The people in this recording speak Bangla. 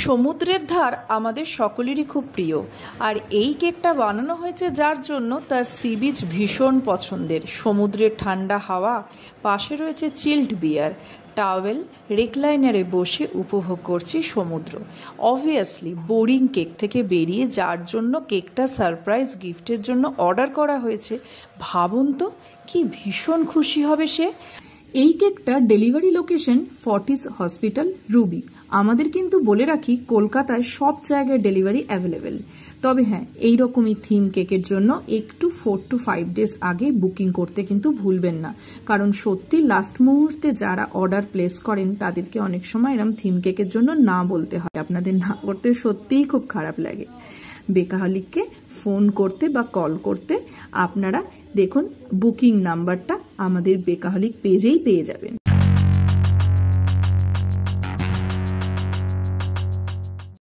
সমুদ্রের ধার আমাদের সকলেরই খুব প্রিয়, আর এই কেকটা বানানো হয়েছে যার জন্য তার সি বিচ ভীষণ পছন্দের। সমুদ্রের ঠান্ডা হাওয়া, পাশে রয়েছে চিল্ড বিয়ার, টাওয়েল, রেকলাইনারে বসে উপভোগ করছি সমুদ্র। অবভিয়াসলি বোরিং কেক থেকে বেরিয়ে যার জন্য কেকটা সারপ্রাইজ গিফটের জন্য অর্ডার করা হয়েছে, ভাবুন তো কি ভীষণ খুশি হবে সে। এই কেকটা delivery location Fortis hospital, Ruby. আমাদের কিন্তু বলে রাখি, কলকাতায় সব জায়গায় ডেলিভারি অ্যাভেলেবেল। তবে হ্যাঁ, এইরকমই থিম কেকের জন্য একটু 4 to 5 days আগে বুকিং করতে কিন্তু ভুলবেন না, কারণ সত্যি লাস্ট মুহূর্তে যারা অর্ডার প্লেস করেন তাদেরকে অনেক সময় এরকম থিম কেকের জন্য না বলতে হয়। আপনাদের না করতে সত্যিই খুব খারাপ লাগে। বেকাহলিককে ফোন করতে বা কল করতে আপনারা দেখুন, বুকিং নাম্বারটা আমাদের বেকাহলিক পেজেই পেয়ে যাবেন।